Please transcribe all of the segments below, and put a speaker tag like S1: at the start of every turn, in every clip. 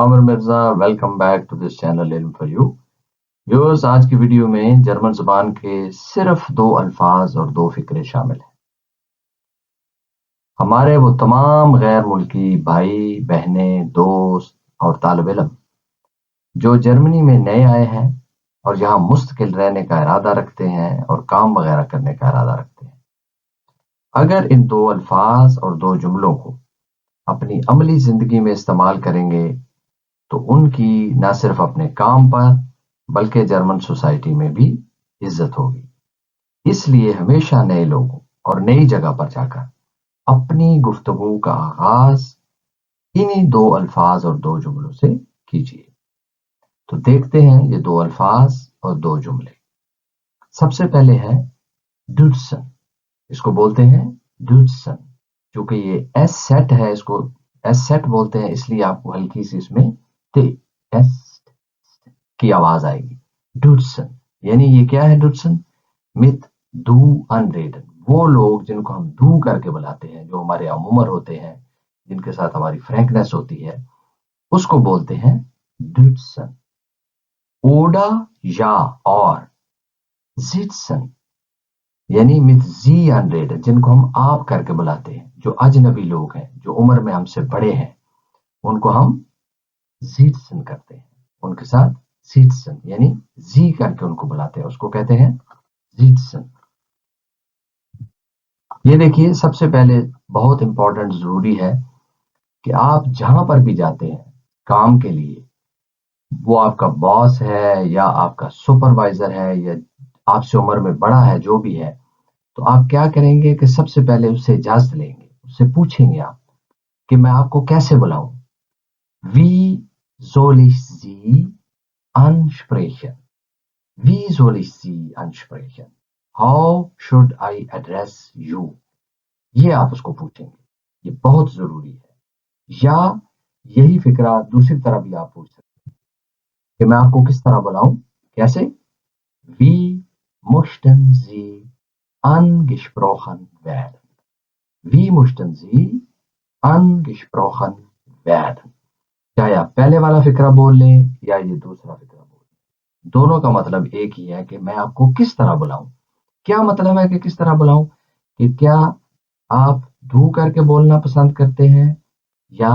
S1: Aamir Mirza welcome back to this channel Ilm for you. Viewers, आज की video में जर्मन जुबान के सिर्फ 2 अल्फाज और 2 फिक्रे शामिल हैं। हमारे वो तमाम गैर मुल्की भाई बहनें, दोस्त और तालिब इल्म जो जर्मनी में नए आए हैं और यहाँ मुस्तकिल रहने का इरादा रखते हैं और काम वगैरह करने का इरादा रखते हैं, अगर इन 2 अल्फाज और 2 जुमलों को अपनी अमली जिंदगी में इस्तेमाल करेंगे तो उनकी न सिर्फ अपने काम पर बल्कि जर्मन सोसाइटी में भी इज्जत होगी। इसलिए हमेशा नए लोगों और नई जगह पर जाकर अपनी गुफ्तगू का आगाज इन्हीं 2 अल्फाज और 2 जुमलों से कीजिए। तो देखते हैं ये 2 अल्फाज और 2 जुमले। सबसे पहले है डुट्सन। इसको बोलते हैं डुट्सन। क्योंकि ये एस सेट है, इसको एस सेट बोलते हैं, इसलिए आपको हल्की सी इसमें ते एस की आवाज आएगी। डुट्सन यानी ये क्या है? डुट्सन मित दू अनरेडन, वो लोग जिनको हम दू करके बुलाते हैं, जो हमारे अमूमर होते हैं, जिनके साथ हमारी फ्रैंकनेस होती है, उसको बोलते हैं डुट्सन। ओडा या और जिट्सन यानी मित जी अनरेडन, जिनको हम आप करके बुलाते हैं, जो अजनबी लोग हैं, जो उम्र में हमसे बड़े हैं, उनको हम जीट्सन करते हैं। उनके साथ जीट्सन यानी जी करके उनको बुलाते हैं, उसको कहते हैं जीट्सन। ये देखिए, सबसे पहले बहुत इंपॉर्टेंट जरूरी है कि आप जहां पर भी जाते हैं काम के लिए, वो आपका बॉस है या आपका सुपरवाइजर है या आपसे उम्र में बड़ा है, जो भी है, तो आप क्या करेंगे कि सबसे पहले उससे इजाजत लेंगे, उससे पूछेंगे आप कि मैं आपको कैसे बुलाऊं। Wie soll ich Sie ansprechen? Wie soll ich Sie ansprechen? How should I address you? ये आप उसको पूछेंगे, ये बहुत जरूरी है। या यही फिक्रा दूसरी तरह भी आप पूछ सकते हैं कि मैं आपको किस तरह बुलाऊं, कैसे? Wie möchten Sie angesprochen werden? Wie möchten Sie angesprochen werden? चाहे आप पहले वाला फिक्रा बोल लें या ये दूसरा फिक्रा बोल लें, दोनों का मतलब एक ही है कि मैं आपको किस तरह बुलाऊं। क्या मतलब है कि किस तरह बुलाऊं? कि क्या आप धू करके बोलना पसंद करते हैं या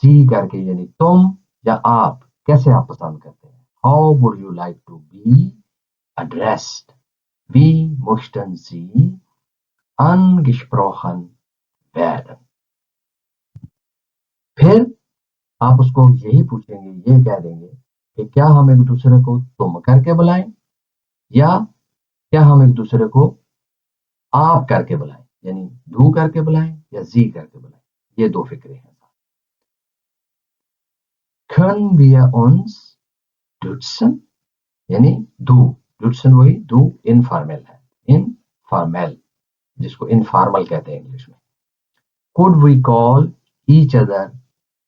S1: जी करके, यानी तुम या आप, कैसे आप पसंद करते हैं? How would you like to be addressed? Wie möchten Sie angesprochen werden? फिर आप उसको यही पूछेंगे, ये कह देंगे कि क्या हम एक दूसरे को तुम करके बुलाएं या क्या हम एक दूसरे को आप करके बुलाएं, यानी धू करके बुलाएं या जी करके बुलाएं। ये 2 फिक्रे हैं। Können wir uns duzen? यानी धू, duzen वही धू इनफॉर्मल है, इनफॉर्मल, जिसको इनफॉर्मल कहते हैं इंग्लिश में। Could we call each other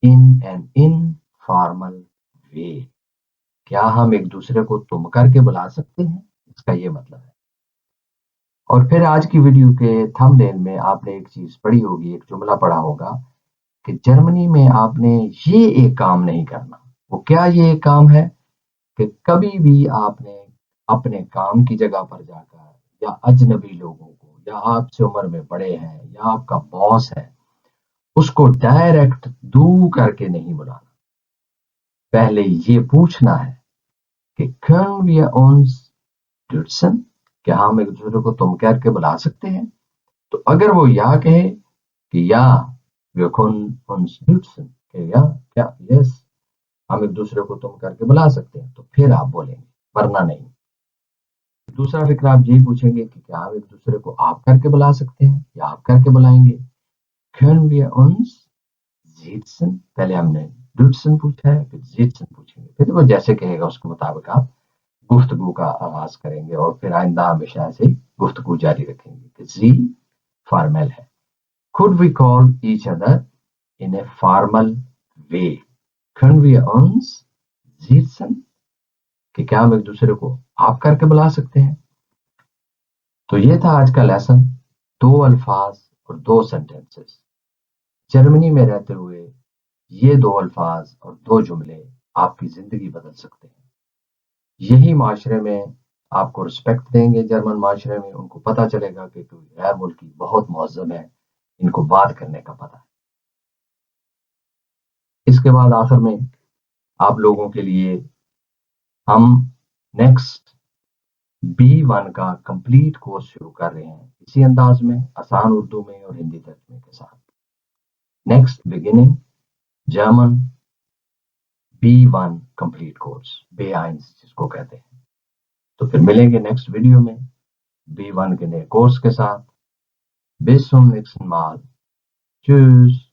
S1: in an informal way? क्या हम एक दूसरे को तुम करके बुला सकते हैं? इसका ये मतलब है। और फिर आज की वीडियो के थंबनेल में आपने एक चीज पढ़ी होगी, एक जुमला पढ़ा होगा कि जर्मनी में आपने ये एक काम नहीं करना। वो क्या ये एक काम है? कि कभी भी आपने अपने काम की जगह पर जाकर या अजनबी लोगों को, या आपसे उम्र में बड़े हैं या आपका बॉस है, उसको डायरेक्ट दू करके नहीं बुलाना। पहले ये पूछना है कि können wir uns duzen? क्या हम एक दूसरे को तुम करके बुला सकते हैं? तो अगर वो या कहे कि या wir können uns duzen, कि या क्या यस हम एक दूसरे को तुम करके बुला सकते हैं, तो फिर आप बोलेंगे, वरना नहीं। दूसरा फिक्र आप यही पूछेंगे कि क्या हम एक दूसरे को आप करके बुला सकते हैं या आप करके बुलाएंगे। können wir uns duzen? पहले हमने duzen पूछा है, फिर duzen पूछेंगे, फिर वो जैसे कहेगा उसके मुताबिक आप गुफ्तगू का आगाज करेंगे और फिर आइंदा हमेशा ऐसे गुफ्तगू जारी रखेंगे कि जी फॉर्मल है। Could we call each other in a formal way? Können wir uns duzen? कि क्या हम एक दूसरे को आप करके बुला सकते हैं? तो ये था आज का लेसन, 2 अल्फाज और 2 सेंटेंसेस। जर्मनी में रहते हुए یہ 2 الفاظ اور 2 جملے آپ کی زندگی بدل سکتے ہیں. یہی معاشرے میں آپ کو رسپیکٹ دیں گے. جرمن معاشرے میں ان کو پتہ چلے گا کہ کوئی غیر ملکی بہت مہذب ہے، ان کو بات کرنے کا پتہ ہے. اس کے بعد آخر میں آپ لوگوں کے لیے ہم نیکسٹ B1 کا کمپلیٹ کورس شروع کر رہے ہیں، اسی انداز میں، آسان اردو میں اور ہندی ترجمے کے ساتھ. Next beginning German B1 complete course, B1 جس کو کہتے ہیں. تو پھر ملیں گے نیکسٹ ویڈیو میں B1 کے نئے کورس کے ساتھ. Bis zum nächsten Mal. Tschüss.